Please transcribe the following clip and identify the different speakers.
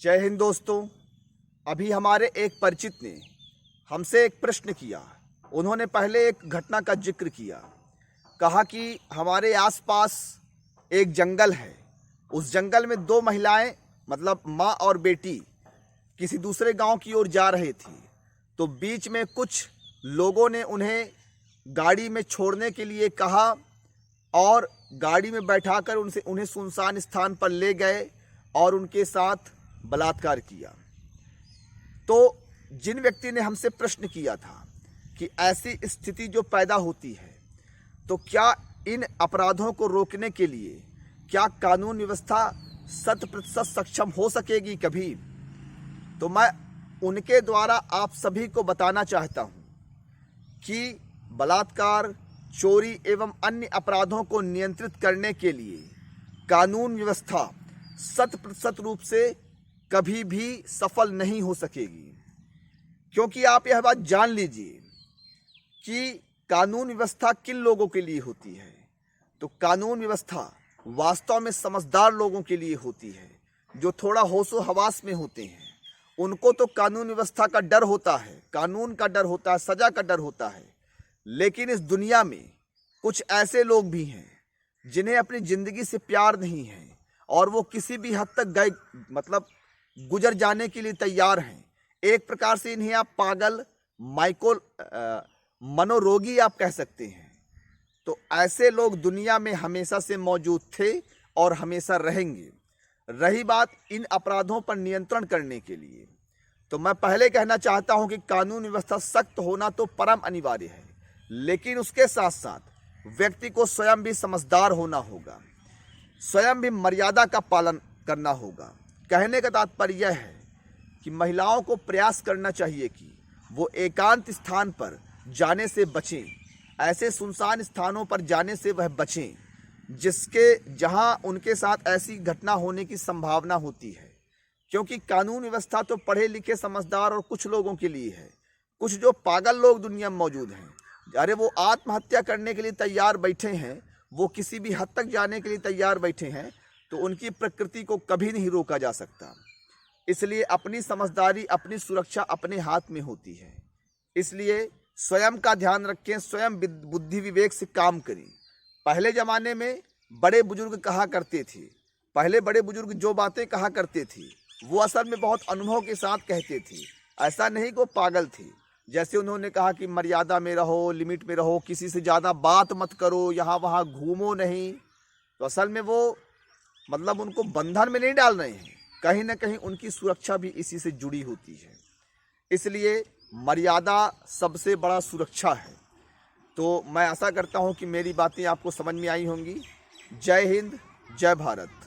Speaker 1: जय हिंद दोस्तों। अभी हमारे एक परिचित ने हमसे एक प्रश्न किया। उन्होंने पहले एक घटना का जिक्र किया। कहा कि हमारे आसपास एक जंगल है। उस जंगल में दो महिलाएं मतलब माँ और बेटी किसी दूसरे गांव की ओर जा रही थी। तो बीच में कुछ लोगों ने उन्हें गाड़ी में छोड़ने के लिए कहा और गाड़ी में बैठाकर उन्हें सुनसान स्थान पर ले गए और उनके साथ बलात्कार किया। तो जिन व्यक्ति ने हमसे प्रश्न किया था कि ऐसी स्थिति जो पैदा होती है तो क्या इन अपराधों को रोकने के लिए क्या कानून व्यवस्था 100% सक्षम हो सकेगी कभी, तो मैं उनके द्वारा आप सभी को बताना चाहता हूं कि बलात्कार, चोरी एवं अन्य अपराधों को नियंत्रित करने के लिए कानून व्यवस्था 100% रूप से कभी भी सफल नहीं हो सकेगी। क्योंकि आप यह बात जान लीजिए कि कानून व्यवस्था किन लोगों के लिए होती है। तो कानून व्यवस्था वास्तव में समझदार लोगों के लिए होती है, जो थोड़ा होशो हवास में होते हैं। उनको तो कानून व्यवस्था का डर होता है, कानून का डर होता है, सजा का डर होता है। लेकिन इस दुनिया में कुछ ऐसे लोग भी हैं जिन्हें अपनी ज़िंदगी से प्यार नहीं है और वो किसी भी हद तक गए मतलब गुजर जाने के लिए तैयार हैं। एक प्रकार से इन्हें आप पागल, मनोरोगी आप कह सकते हैं। तो ऐसे लोग दुनिया में हमेशा से मौजूद थे और हमेशा रहेंगे। रही बात इन अपराधों पर नियंत्रण करने के लिए, तो मैं पहले कहना चाहता हूं कि कानून व्यवस्था सख्त होना तो परम अनिवार्य है, लेकिन उसके साथ साथ व्यक्ति को स्वयं भी समझदार होना होगा, स्वयं भी मर्यादा का पालन करना होगा। कहने का तात्पर्य यह है कि महिलाओं को प्रयास करना चाहिए कि वो एकांत स्थान पर जाने से बचें, ऐसे सुनसान स्थानों पर जाने से वह बचें जहां उनके साथ ऐसी घटना होने की संभावना होती है। क्योंकि कानून व्यवस्था तो पढ़े लिखे समझदार और कुछ लोगों के लिए है। कुछ जो पागल लोग दुनिया में मौजूद हैं, अरे वो आत्महत्या करने के लिए तैयार बैठे हैं, वो किसी भी हद तक जाने के लिए तैयार बैठे हैं, तो उनकी प्रकृति को कभी नहीं रोका जा सकता। इसलिए अपनी समझदारी, अपनी सुरक्षा अपने हाथ में होती है। इसलिए स्वयं का ध्यान रखें, स्वयं बुद्धि विवेक से काम करें। पहले ज़माने में बड़े बुजुर्ग कहा करते थे, पहले बड़े बुजुर्ग जो बातें कहा करते थे वो असल में बहुत अनुभव के साथ कहते थे। ऐसा नहीं कि वो पागल थे। जैसे उन्होंने कहा कि मर्यादा में रहो, लिमिट में रहो, किसी से ज़्यादा बात मत करो, यहाँ वहाँ घूमो नहीं। तो असल में वो मतलब उनको बंधन में नहीं डाल रहे हैं, कहीं ना कहीं उनकी सुरक्षा भी इसी से जुड़ी होती है। इसलिए मर्यादा सबसे बड़ा सुरक्षा है। तो मैं आशा करता हूँ कि मेरी बातें आपको समझ में आई होंगी। जय हिंद, जय भारत।